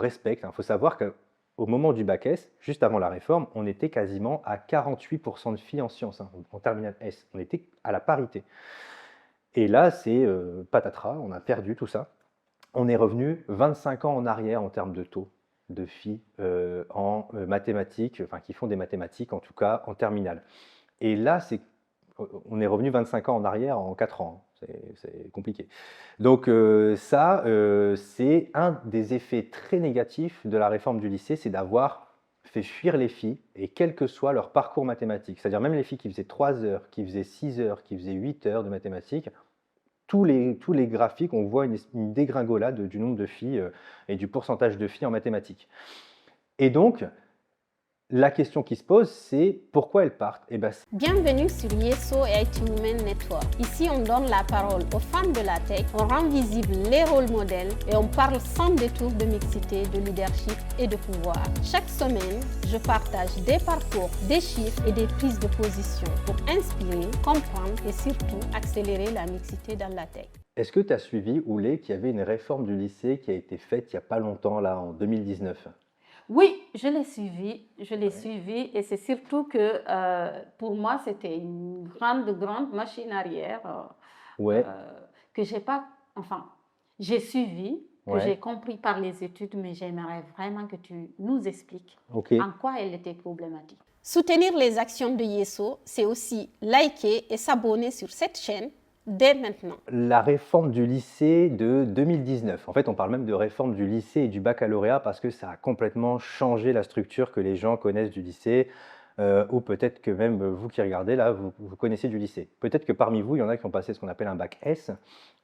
respecte. Il faut savoir qu'au moment du bac S, juste avant la réforme, on était quasiment à 48% de filles en sciences, en terminale S. On était à la parité. Et là, c'est patatras, on a perdu tout ça. On est revenu 25 ans en arrière en termes de taux de filles en mathématiques, enfin qui font des mathématiques en tout cas en terminale. Et là, on est revenu 25 ans en arrière en 4 ans. C'est compliqué. Donc ça, c'est un des effets très négatifs de la réforme du lycée, c'est d'avoir fait fuir les filles, et quel que soit leur parcours mathématique. C'est-à-dire même les filles qui faisaient 3 heures, qui faisaient 6 heures, qui faisaient 8 heures de mathématiques, tous les graphiques, on voit une dégringolade du nombre de filles et du pourcentage de filles en mathématiques. Et donc, la question qui se pose, c'est pourquoi elles partent. Et ben, Bienvenue sur Yeso et IT Women Network. Ici, on donne la parole aux femmes de la tech, on rend visibles les rôles modèles et on parle sans détour de mixité, de leadership et de pouvoir. Chaque semaine, je partage des parcours, des chiffres et des prises de position pour inspirer, comprendre et surtout accélérer la mixité dans la tech. Est-ce que tu as suivi, Oulé, qu'il y avait une réforme du lycée qui a été faite il n'y a pas longtemps, là, en 2019? Oui, je l'ai suivi et c'est surtout que pour moi, c'était une grande machine arrière Ouais, que j'ai pas, enfin, j'ai suivi, que ouais, j'ai compris par les études, mais j'aimerais vraiment que tu nous expliques ok. en quoi elle était problématique. Soutenir les actions de Yeso, c'est aussi liker et s'abonner sur cette chaîne dès maintenant. La réforme du lycée de 2019. En fait, on parle même de réforme du lycée et du baccalauréat parce que ça a complètement changé la structure que les gens connaissent du lycée. Ou peut-être que même vous qui regardez là, vous connaissez du lycée. Peut-être que parmi vous, il y en a qui ont passé ce qu'on appelle un bac S,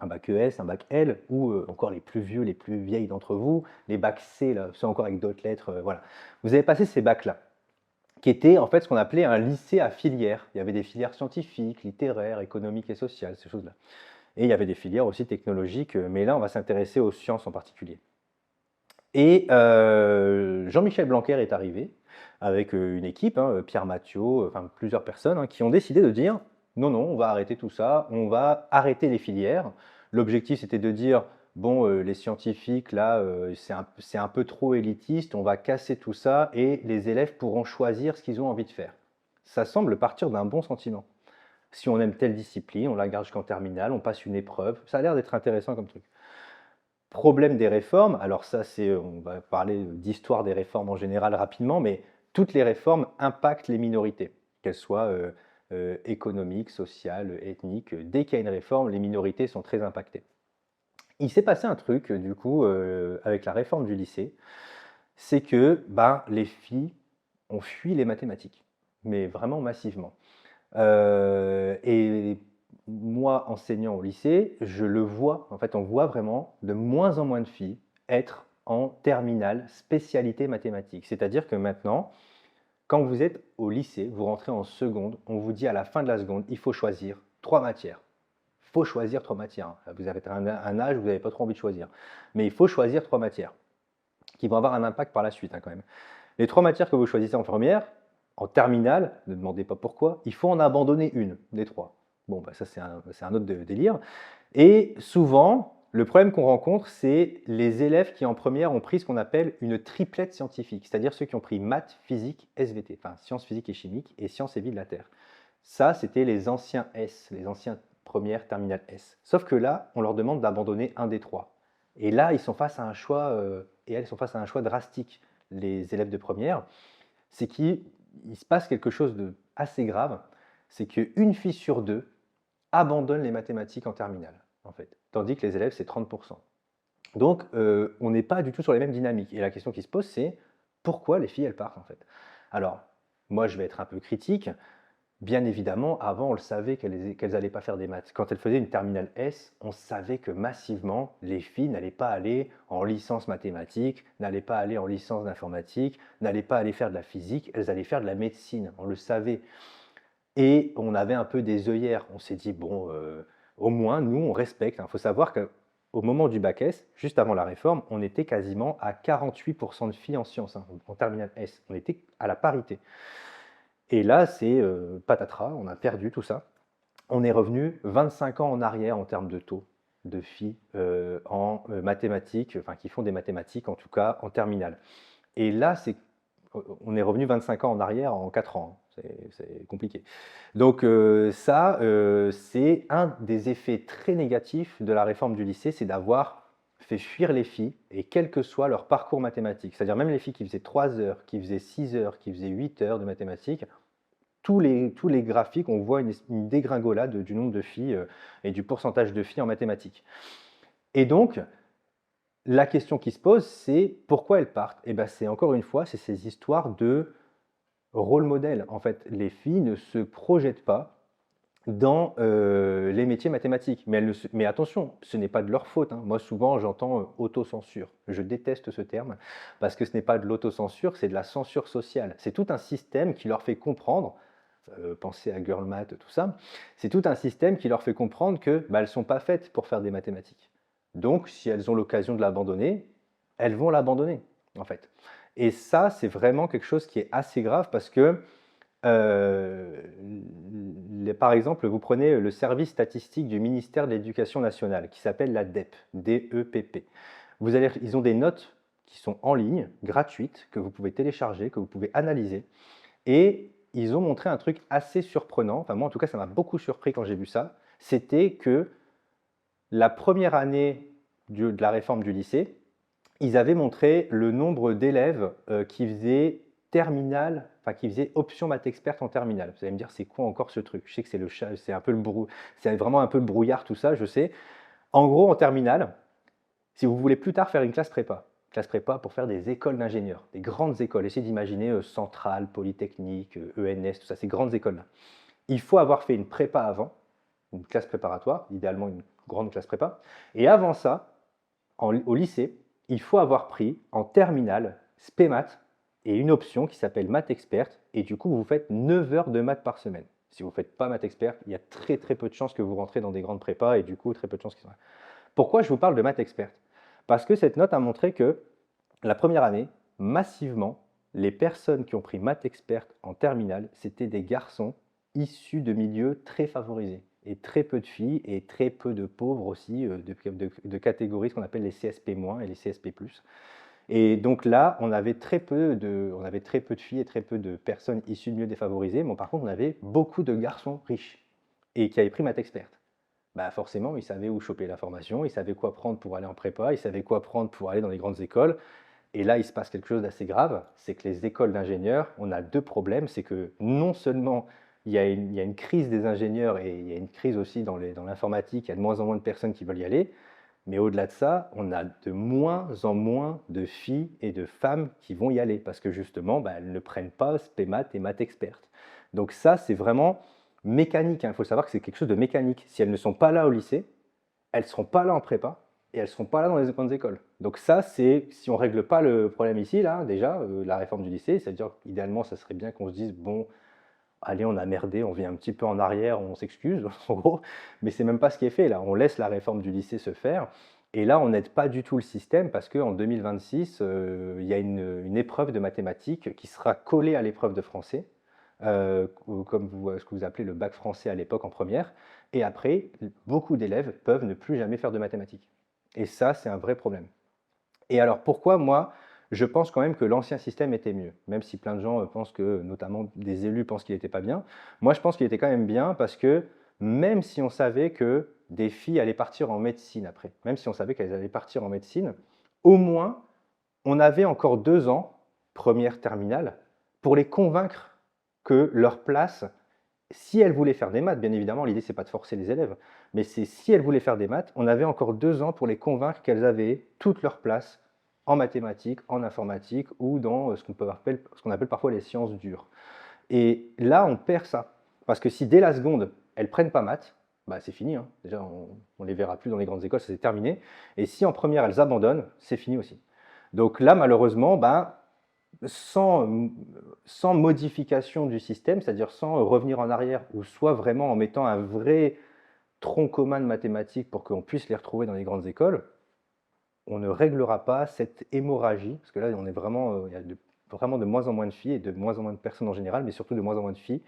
un bac ES, un bac L, ou encore les plus vieux, les plus vieilles d'entre vous, les bacs C, là, ceux encore avec d'autres lettres, voilà. Vous avez passé ces bacs-là, qui était en fait ce qu'on appelait un lycée à filières. Il y avait des filières scientifiques, littéraires, économiques et sociales, ces choses-là. Et il y avait des filières aussi technologiques, mais là, on va s'intéresser aux sciences en particulier. Et Jean-Michel Blanquer est arrivé avec une équipe, Pierre Mathieu, enfin plusieurs personnes, qui ont décidé de dire non, non, on va arrêter tout ça, on va arrêter les filières. L'objectif, c'était de dire bon, les scientifiques, là, c'est un peu trop élitiste, on va casser tout ça et les élèves pourront choisir ce qu'ils ont envie de faire. Ça semble partir d'un bon sentiment. Si on aime telle discipline, on la garde jusqu'en terminale, on passe une épreuve. Ça a l'air d'être intéressant comme truc. Problème des réformes, alors ça, on va parler d'histoire des réformes en général rapidement, mais toutes les réformes impactent les minorités, qu'elles soient économiques, sociales, ethniques. Dès qu'il y a une réforme, les minorités sont très impactées. Il s'est passé un truc, du coup, avec la réforme du lycée, c'est que les filles ont fui les mathématiques, mais vraiment massivement. Et moi, enseignant au lycée, je le vois, en fait, on voit vraiment de moins en moins de filles être en terminale spécialité mathématiques. C'est-à-dire que maintenant, quand vous êtes au lycée, vous rentrez en seconde, on vous dit à la fin de la seconde, il faut choisir 3 matières. Il faut choisir 3 matières. Vous avez un âge où vous n'avez pas trop envie de choisir. Mais il faut choisir 3 matières qui vont avoir un impact par la suite quand même. Les 3 matières que vous choisissez en première, en terminale, ne demandez pas pourquoi, il faut en abandonner une des 3. Bon, ça c'est un autre délire. Et souvent, le problème qu'on rencontre, c'est les élèves qui en première ont pris ce qu'on appelle une triplette scientifique, c'est-à-dire ceux qui ont pris maths, physique, SVT, enfin sciences physiques et chimiques et sciences et vie de la Terre. Ça, c'était les anciens S, les anciens premières terminales S. Sauf que là, on leur demande d'abandonner un des 3. Et là, ils sont face à un choix, et elles sont face à un choix drastique, les élèves de première, c'est qu'il se passe quelque chose de assez grave, c'est qu'une fille sur 2 abandonne les mathématiques en terminale, en fait, tandis que les élèves, c'est 30%. Donc, on n'est pas du tout sur les mêmes dynamiques. Et la question qui se pose, c'est pourquoi les filles, elles partent, en fait? Alors, moi, je vais être un peu critique. Bien évidemment, avant, on le savait qu'elles n'allaient pas faire des maths. Quand elles faisaient une terminale S, on savait que massivement, les filles n'allaient pas aller en licence mathématiques, n'allaient pas aller en licence d'informatique, n'allaient pas aller faire de la physique, elles allaient faire de la médecine, on le savait. Et on avait un peu des œillères. On s'est dit, bon, au moins, nous, on respecte. Il faut savoir qu'au moment du bac S, juste avant la réforme, on était quasiment à 48% de filles en sciences, en terminale S. On était à la parité. Et là, c'est patatras, on a perdu tout ça. On est revenu 25 ans en arrière en termes de taux de filles en mathématiques, enfin qui font des mathématiques en tout cas en terminale. Et là, on est revenu 25 ans en arrière en 4 ans. C'est compliqué. Donc ça, c'est un des effets très négatifs de la réforme du lycée, c'est d'avoir fait fuir les filles, et quel que soit leur parcours mathématique. C'est-à-dire même les filles qui faisaient 3 heures, qui faisaient 6 heures, qui faisaient 8 heures de mathématiques, tous les graphiques, on voit une dégringolade du nombre de filles et du pourcentage de filles en mathématiques. Et donc, la question qui se pose, c'est pourquoi elles partent? Et ben, c'est encore une fois, c'est ces histoires de rôle modèle. En fait, les filles ne se projettent pas dans les métiers mathématiques. Mais attention, ce n'est pas de leur faute, hein. Moi, souvent, j'entends autocensure. Je déteste ce terme parce que ce n'est pas de l'autocensure, c'est de la censure sociale. C'est tout un système qui leur fait comprendre, pensez à Girl Math, tout ça, c'est tout un système qui leur fait comprendre que elles ne sont pas faites pour faire des mathématiques. Donc, si elles ont l'occasion de l'abandonner, elles vont l'abandonner, en fait. Et ça, c'est vraiment quelque chose qui est assez grave parce que, par exemple, vous prenez le service statistique du ministère de l'Éducation nationale qui s'appelle la DEP, D-E-P-P. Ils ont des notes qui sont en ligne, gratuites, que vous pouvez télécharger, que vous pouvez analyser. Et ils ont montré un truc assez surprenant, enfin moi en tout cas ça m'a beaucoup surpris quand j'ai vu ça, c'était que la première année de la réforme du lycée, ils avaient montré le nombre d'élèves qui faisaient terminale, enfin qui faisaient option maths experte en terminale. Vous allez me dire, c'est quoi encore ce truc? Je sais que c'est un peu c'est vraiment un peu le brouillard tout ça, je sais. En gros, en terminale, si vous voulez plus tard faire une classe prépa pour faire des écoles d'ingénieurs, des grandes écoles, essayez d'imaginer Centrale, Polytechnique, ENS, tout ça, ces grandes écoles-là. Il faut avoir fait une prépa avant, une classe préparatoire, idéalement une grande classe prépa. Et avant ça, au lycée, il faut avoir pris en terminale SPE-Maths et une option qui s'appelle Maths Experte. Et du coup, vous faites 9 heures de maths par semaine. Si vous ne faites pas Maths Experte, il y a très très peu de chances que vous rentrez dans des grandes prépas et du coup, très peu de chances qu'ils soient. Pourquoi je vous parle de Maths Experte? Parce que cette note a montré que la première année, massivement, les personnes qui ont pris Maths Experte en terminale, c'était des garçons issus de milieux très favorisés. Et très peu de filles et très peu de pauvres aussi, de catégories, ce qu'on appelle les CSP- et les CSP+. Et donc là, on avait très peu de filles et très peu de personnes issues de milieux défavorisés. Mais par contre, on avait beaucoup de garçons riches et qui avaient pris Maths Experte. Bah forcément, ils savaient où choper l'information, ils savaient quoi prendre pour aller en prépa, ils savaient quoi prendre pour aller dans les grandes écoles. Et là, il se passe quelque chose d'assez grave, c'est que les écoles d'ingénieurs, on a 2 problèmes. C'est que non seulement il y a une crise des ingénieurs et il y a une crise aussi dans l'informatique, il y a de moins en moins de personnes qui veulent y aller, mais au-delà de ça, on a de moins en moins de filles et de femmes qui vont y aller parce que justement, elles ne prennent pas SPE-Maths et Maths Experte. Donc ça, c'est vraiment mécanique, hein. Il faut savoir que c'est quelque chose de mécanique. Si elles ne sont pas là au lycée, elles ne seront pas là en prépa et elles ne seront pas là dans les grandes écoles. Donc ça, c'est si on ne règle pas le problème ici, là, déjà, la réforme du lycée, c'est-à-dire qu'idéalement, ça serait bien qu'on se dise, bon, allez, on a merdé, on vient un petit peu en arrière, on s'excuse, en gros, mais c'est même pas ce qui est fait, là. On laisse la réforme du lycée se faire, et là, on n'aide pas du tout le système, parce qu'en 2026, il y a une épreuve de mathématiques qui sera collée à l'épreuve de français, comme ce que vous appelez le bac français à l'époque en première, et après, beaucoup d'élèves peuvent ne plus jamais faire de mathématiques. Et ça, c'est un vrai problème. Et alors, pourquoi moi, je pense quand même que l'ancien système était mieux, même si plein de gens pensent que, notamment des élus pensent qu'il n'était pas bien. Moi, je pense qu'il était quand même bien parce que même si on savait que des filles allaient partir en médecine après, même si on savait qu'elles allaient partir en médecine, au moins, on avait encore 2 ans, première terminale, pour les convaincre que leur place, si elles voulaient faire des maths, bien évidemment, l'idée, c'est pas de forcer les élèves, mais c'est si elles voulaient faire des maths, on avait encore 2 ans pour les convaincre qu'elles avaient toute leur place en mathématiques, en informatique ou dans ce qu'on appelle parfois les sciences dures. Et là, on perd ça. Parce que si dès la seconde, elles prennent pas maths, c'est fini, hein. Déjà, on ne les verra plus dans les grandes écoles, ça c'est terminé. Et si en première, elles abandonnent, c'est fini aussi. Donc là, malheureusement, sans modification du système, c'est-à-dire sans revenir en arrière, ou soit vraiment en mettant un vrai tronc commun de mathématiques pour qu'on puisse les retrouver dans les grandes écoles, on ne réglera pas cette hémorragie, parce que là, il y a vraiment de moins en moins de filles et de moins en moins de personnes en général, mais surtout de moins en moins de filles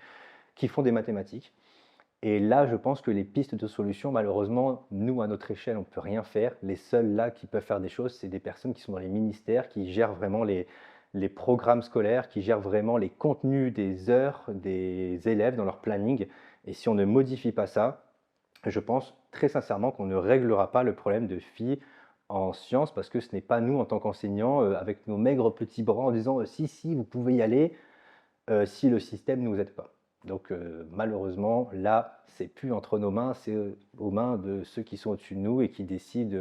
qui font des mathématiques. Et là, je pense que les pistes de solutions, malheureusement, nous, à notre échelle, on ne peut rien faire. Les seuls là qui peuvent faire des choses, c'est des personnes qui sont dans les ministères, qui gèrent vraiment les programmes scolaires, qui gèrent vraiment les contenus des heures des élèves dans leur planning. Et si on ne modifie pas ça, je pense très sincèrement qu'on ne réglera pas le problème de filles en sciences, parce que ce n'est pas nous, en tant qu'enseignants, avec nos maigres petits bras, en disant si, si, vous pouvez y aller, si le système ne nous aide pas. Donc malheureusement, là, c'est plus entre nos mains, c'est aux mains de ceux qui sont au-dessus de nous et qui décident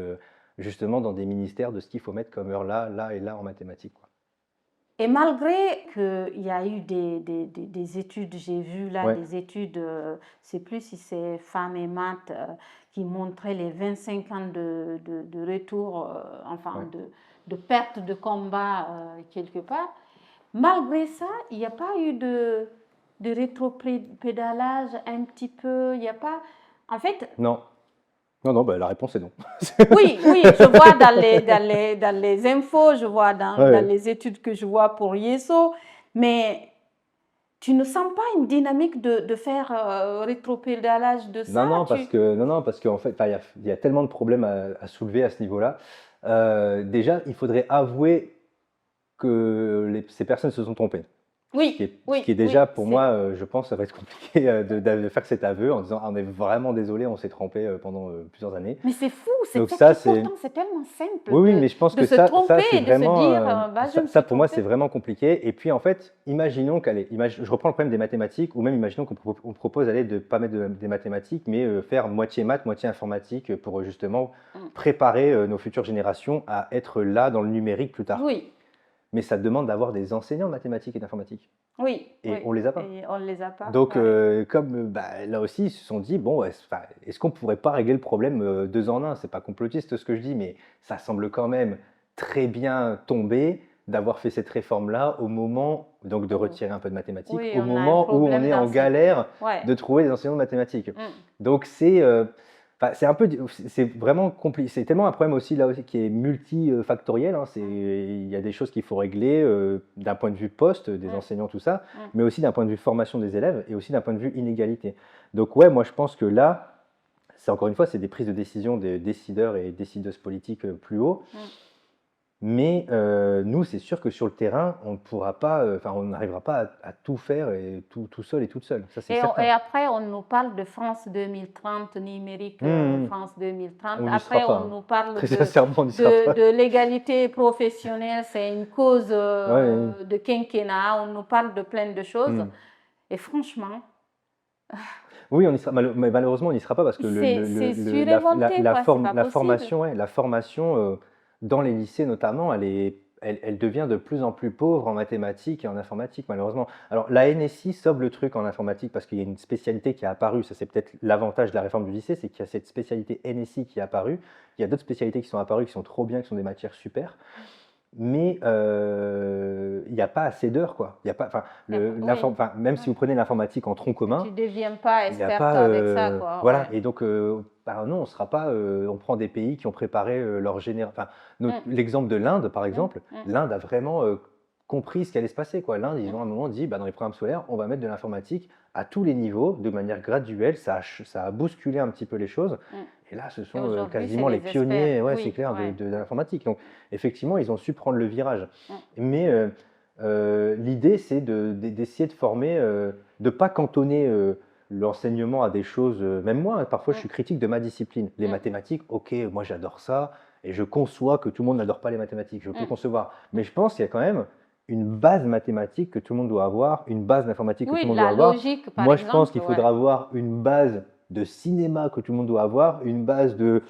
justement dans des ministères de ce qu'il faut mettre comme heure là, là et là en mathématiques, quoi. Et malgré qu'il y a eu des études, j'ai vu là Ouais, des études, c'est plus si c'est femmes et maths, qui montraient les 25 ans de retour, enfin ouais. de perte de combat quelque part. Malgré ça, il n'y a pas eu de rétropédalage un petit peu, il n'y a pas... En fait, Non, non, non, bah, la réponse est non. oui, oui, je vois dans les infos, je vois Ouais, dans ouais. les études que je vois pour Yeso, mais tu ne sens pas une dynamique de faire rétropédalage de ça, Non, parce qu'en fait, enfin, il y a tellement de problèmes à soulever à ce niveau-là. Déjà, il faudrait avouer que ces personnes se sont trompées. Oui, Ce qui est oui, déjà, oui, pour moi, je pense, ça va être compliqué de faire cet aveu en disant ah, on est vraiment désolé, on s'est trompé pendant plusieurs années. mais c'est fou, Donc c'est c'est... pourtant c'est tellement simple Oui, oui, mais je pense de que se ça tromper c'est et de se vraiment, dire, bah, je me ça suis pour moi, c'est trompée. vraiment compliqué. Et puis en fait, imaginons je reprends le problème des mathématiques, ou même imaginons on propose d'aller de pas mettre des mathématiques, mais faire moitié maths, moitié informatique pour justement Mm. préparer nos futures générations à être là dans le numérique plus tard. Oui, Mais ça demande d'avoir des enseignants de mathématiques et d'informatique. oui, Et oui, on les a pas. et on ne les a pas, Donc, ouais. comme bah, là aussi, ils se sont dit, bon, est-ce qu'on ne pourrait pas régler le problème deux en un? C'est pas complotiste ce que je dis, mais ça semble quand même très bien tomber d'avoir fait cette réforme-là au moment, donc de Oh. retirer un peu de mathématiques, Oui, au on a un moment où on problème est en galère Ouais. de trouver des enseignants de mathématiques. Mm. Donc, c'est un peu, c'est vraiment compliqué. C'est tellement un problème aussi là aussi qui est multifactoriel, hein. Il y a des choses qu'il faut régler d'un point de vue poste, des Mm. enseignants, tout ça, Mm. mais aussi d'un point de vue formation des élèves et aussi d'un point de vue inégalité. Donc ouais, moi je pense que là, c'est encore une fois, c'est des prises de décision des décideurs et décideuses politiques plus haut. Mm. Mais nous, c'est sûr que sur le terrain, on ne pourra pas, enfin, on n'arrivera pas à tout faire et tout seul et toute seule. Ça, c'est Et certain. après, on nous parle de France 2030, numérique France 2030. On n'y Après, sera pas, on hein. nous parle Très sincèrement, on n'y sera pas. de l'égalité professionnelle, c'est une cause Ouais. de quinquennat. On nous parle de plein de choses. Mm. Et franchement, Oui, on y sera, mais malheureusement, on n'y sera pas parce que c'est surévolté, quoi, c'est pas la possible. formation, ouais, la formation dans les lycées notamment, elle devient de plus en plus pauvre en mathématiques et en informatique, malheureusement. Alors, la NSI sauve le truc en informatique parce qu'il y a une spécialité qui est apparue. Ça, c'est peut-être l'avantage de la réforme du lycée, c'est qu'il y a cette spécialité NSI qui est apparue. Il y a d'autres spécialités qui sont apparues, qui sont trop bien, qui sont des matières super. Mais il n'y a pas assez d'heures, quoi. Il y a pas, enfin, Oui. enfin, même si vous prenez l'informatique en tronc commun, Tu ne deviens pas il n'y a experte pas, avec ça, quoi. voilà. Ouais. Et donc, bah non, on sera pas. On prend des pays qui ont préparé leur génération. Enfin, l'exemple de l'Inde, par exemple, l'Inde a vraiment compris ce qui allait se passer, quoi. L'Inde, ils ont à un moment dit, bah, dans les programmes scolaires, on va mettre de l'informatique à tous les niveaux, de manière graduelle. Ça a bousculé un petit peu les choses. Et là, ce sont aujourd'hui, quasiment c'est les des pionniers, experts. ouais, Oui, c'est clair, ouais. de l'informatique. Donc, effectivement, ils ont su prendre le virage. Mais l'idée, c'est d'essayer de former, de ne pas cantonner l'enseignement à des choses. Même moi, parfois, je suis critique de ma discipline. Les mathématiques, ok, moi j'adore ça, et je conçois que tout le monde n'adore pas les mathématiques, je peux concevoir. Mais je pense qu'il y a quand même une base mathématique que tout le monde doit avoir, une base d'informatique que tout le monde doit avoir. Logique, par Moi, exemple. je pense qu'il faudra avoir une base de cinéma que tout le monde doit avoir, une base de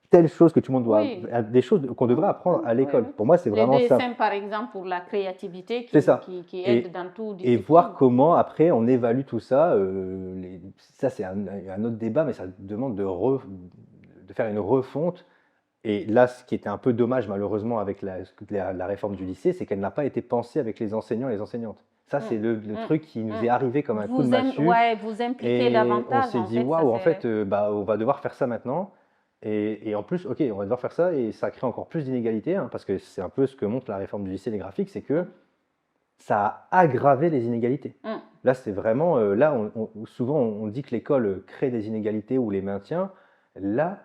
telle chose que tout le monde doit des choses qu'on devrait apprendre à l'école. Pour moi, c'est vraiment ça. Les dessins, par exemple, pour la créativité qui et, aide dans tout. Et voir comment, après, on évalue tout ça. Ça, c'est un autre débat, mais ça demande de faire une refonte. Et là, ce qui était un peu dommage, malheureusement, avec la réforme du lycée, c'est qu'elle n'a pas été pensée avec les enseignants et les enseignantes. Ça, c'est le truc qui nous est arrivé comme un coup de massue. Vous impliquez et davantage. on s'est dit, waouh, en fait, on va devoir faire ça maintenant. Et en plus, ok, on va devoir faire ça et ça crée encore plus d'inégalités, hein, parce que c'est un peu ce que montre la réforme du lycée des graphiques, c'est que ça a aggravé les inégalités. Mm. Là, c'est vraiment, là, souvent on dit que l'école crée des inégalités ou les maintient. Là,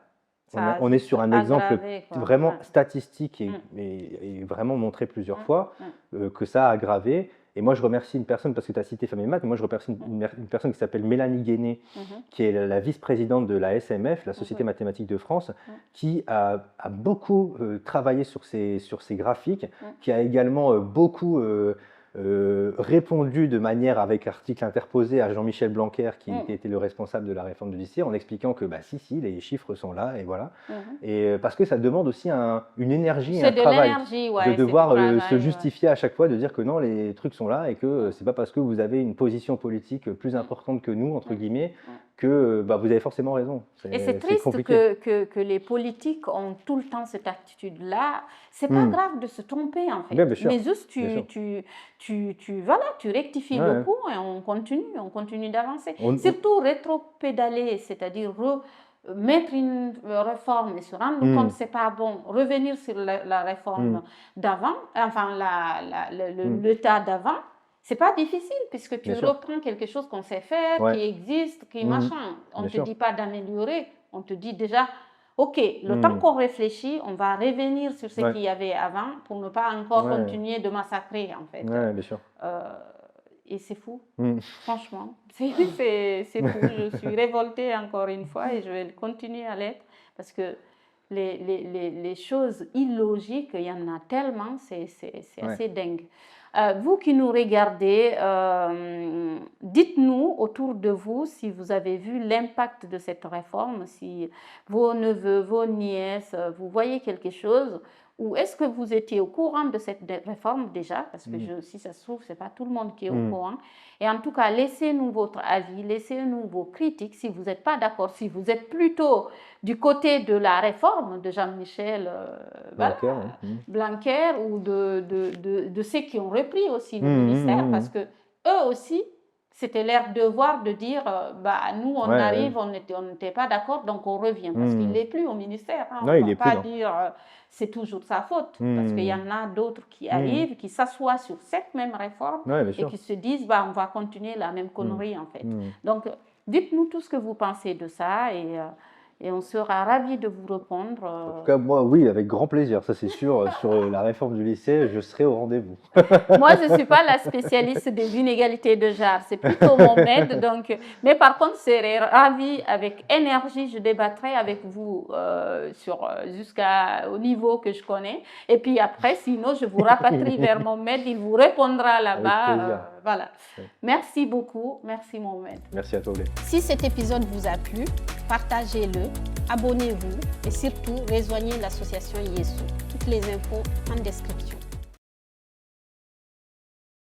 Ça on est sur un exemple aggravé, quoi. vraiment Ouais. statistique Mm. et vraiment montré plusieurs Mm. fois Mm. que ça a aggravé. Et moi, je remercie une personne, parce que tu as cité Femmes et Maths, moi je remercie une personne qui s'appelle Mélanie Guéné, Mhm. qui est la vice-présidente de la SMF, la Société mathématique de France, qui a beaucoup travaillé sur ces graphiques, qui a également beaucoup répondu de manière avec article interposé à Jean-Michel Blanquer, qui était le responsable de la réforme du lycée, en expliquant que bah, si, les chiffres sont là, et voilà. Et parce que ça demande aussi une énergie et un travail, ouais, de devoir travail, se justifier à chaque fois, de dire que non, les trucs sont là, et que c'est pas parce que vous avez une position politique plus importante que nous, entre guillemets, que bah, vous avez forcément raison. Et c'est triste compliqué. que les politiques ont tout le temps cette attitude-là. C'est pas grave de se tromper, en fait. Bien sûr. Mais juste, tu rectifies le coup et on continue d'avancer. Surtout rétropédaler, c'est-à-dire mettre une réforme et se rendre compte que c'est pas bon, revenir sur la réforme d'avant, enfin l'état d'avant. C'est pas difficile puisque tu reprends quelque chose qu'on sait faire, qui existe, qui machin. On ne te dit pas d'améliorer, on te dit déjà, ok, le temps qu'on réfléchit, on va revenir sur ce qu'il y avait avant pour ne pas encore continuer de massacrer en fait. Ouais, bien sûr. Et c'est fou, franchement. C'est fou, je suis révoltée encore une fois et je vais continuer à l'être parce que les choses illogiques, il y en a tellement, c'est assez dingue. Vous qui nous regardez, dites-nous autour de vous si vous avez vu l'impact de cette réforme, si vos neveux, vos nièces, vous voyez quelque chose, ou est-ce que vous étiez au courant de cette réforme déjà, parce que si ça se trouve, ce n'est pas tout le monde qui est au courant. Et en tout cas, laissez-nous votre avis, laissez-nous vos critiques si vous n'êtes pas d'accord, si vous êtes plutôt du côté de la réforme de Jean-Michel Blanquer ou de ceux qui ont repris aussi le ministère, parce que eux aussi, c'était leur devoir de dire, nous on arrive, on n'était pas d'accord, donc on revient, parce qu'il n'est plus au ministère. Hein, on ne va pas dire c'est toujours sa faute, parce qu'il y en a d'autres qui arrivent, qui s'assoient sur cette même réforme et qui se disent, on va continuer la même connerie en fait. Donc, dites-nous tout ce que vous pensez de ça et on sera ravis de vous répondre. En tout cas, moi, oui, avec grand plaisir, ça c'est sûr. Sur la réforme du lycée, je serai au rendez-vous. Moi, je ne suis pas la spécialiste des inégalités de genre, c'est plutôt mon maître. Mais par contre, je serai ravie, avec énergie, je débattrai avec vous jusqu'au niveau que je connais. Et puis après, sinon, je vous rapatrie vers mon maître, il vous répondra là-bas. Voilà. Merci beaucoup. Merci, mon maître. Merci à toi, Blé. Si cet épisode vous a plu, partagez-le, abonnez-vous et surtout rejoignez l'association Yesu. Toutes les infos en description.